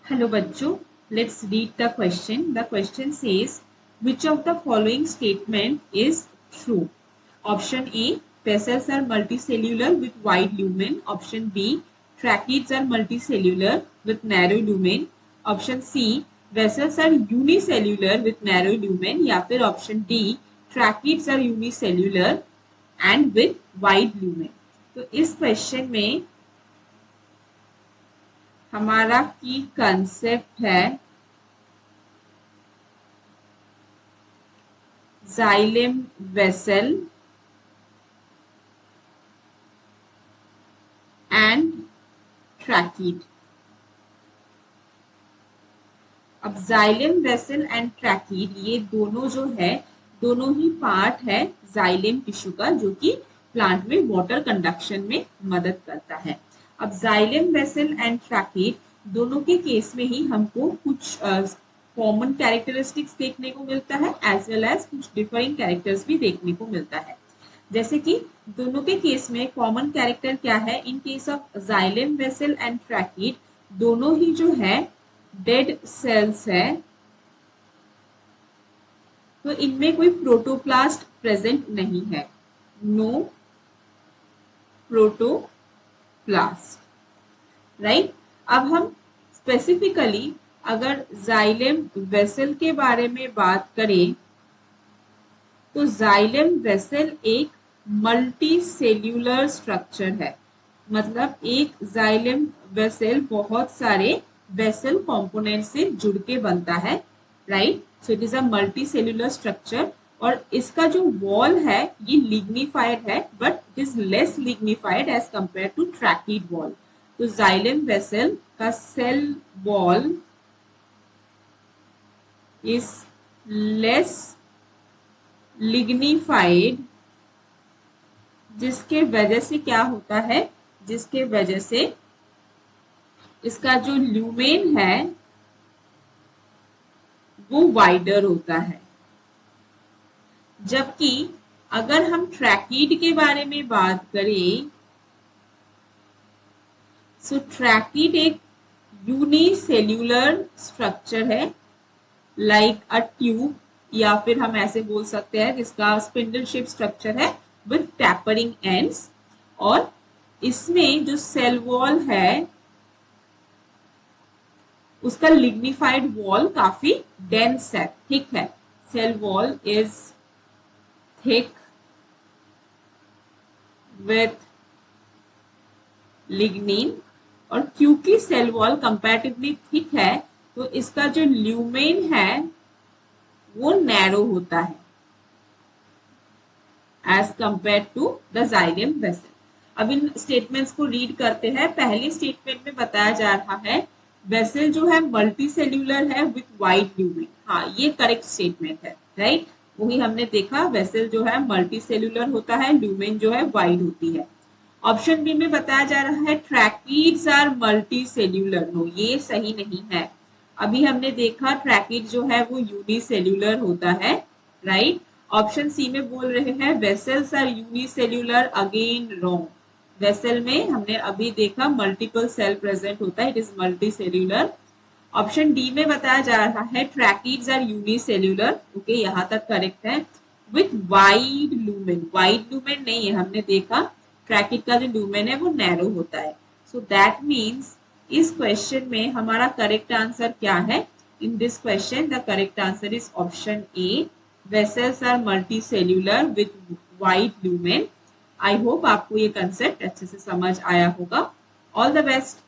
Hello बच्चों, let's read the question. The question says, which of the following statement is true? Option A, vessels are multicellular with wide lumen. Option B, tracheids are multicellular with narrow lumen. Option C, vessels are unicellular with narrow lumen. या फिर option D, tracheids are unicellular and with wide lumen. तो इस question में हमारा की concept है xylem vessel and ट्रैकीड। अब xylem vessel and ट्रैकीड ये दोनों जो है दोनों ही पार्ट है जाइलम टिश्यू का, जो कि प्लांट में वाटर कंडक्शन में मदद करता है। अब जाइलम वेसल एंड ट्रैकीड दोनों के केस में ही हमको कुछ कॉमन कैरेक्टरिस्टिक्स देखने को मिलता है एज वेल एज कुछ डिफरिंग कैरेक्टर्स भी देखने को मिलता है। जैसे कि दोनों के केस में कॉमन कैरेक्टर क्या है, in case of xylem vessel and tracheid दोनों ही जो है डेड सेल्स है, तो इनमें कोई प्रोटोप्लास्ट प्रेजेंट नहीं है, नो प्रोटोप्लास्ट, राइट। अब हम स्पेसिफिकली अगर जाइलम वेसल के बारे में बात करें तो जाइलम वेसल एक मल्टी सेल्यूलर स्ट्रक्चर है। मतलब एक जाइलम वेसल बहुत सारे वेसल कंपोनेंट से जुड़ के बनता है, right. So it is a multi cellular structure और इसका जो वॉल है ये लिग्निफाइड है, but it is less lignified as compare to tracheid wall. तो जाइलम वेसल का cell wall is less lignified, जिसके वजह से क्या होता है, जिसके वजह से इसका जो ल्यूमेन है वो वाइडर होता है। जबकि अगर हम ट्रैकीड के बारे में बात करें सो ट्रैकीड एक यूनिसेल्यूलर स्ट्रक्चर है, लाइक अ ट्यूब, या फिर हम ऐसे बोल सकते हैं जिसका स्पिंडल शेप स्ट्रक्चर है विद टैपरिंग एंड्स। और इसमें जो सेल वॉल है उसका लिग्निफाइड वॉल काफी डेंस है, थिक है। Cell wall is thick with lignin, और क्योंकि सेल वॉल कंपैरेटिवली थिक है तो इसका जो ल्यूमेन है वो नैरो होता है as compare to the xylem vessel. अब इन स्टेटमेंट्स को रीड करते हैं। पहले स्टेटमेंट में बताया जा रहा है वेसल जो है मल्टी सेल्यूलर है विथ वाइड ल्यूमेन। हाँ, ये करेक्ट स्टेटमेंट है, राइट। वही हमने देखा, वेसल जो है मल्टी सेल्यूलर होता है, ल्यूमेन जो है वाइड होती है। ऑप्शन बी में बताया जा रहा है tracheids are multicellular. No, ये सही नहीं है। अभी हमने देखा ट्रैकीड जो है वो यूनिसेल्यूलर होता है, राइट। ऑप्शन सी में बोल रहे हैं vessels are unicellular, again wrong. Vessel में हमने अभी देखा मल्टीपल सेल प्रेजेंट होता है, it is multicellular. Option D में बताया जा रहा है ट्रैकीड्स आर यूनिसेल्यूलर, ओके, यहाँ तक करेक्ट है, with wide lumen. Wide lumen नहीं है, हमने देखा ट्रैकीड का जो लूमेन है वो नैरो होता है। सो दैट मीन्स इस क्वेश्चन में हमारा करेक्ट आंसर क्या है? In this question the correct answer is option A, vessels are multicellular with wide lumen. I hope आपको ये कंसेप्ट अच्छे से समझ आया होगा। All the best.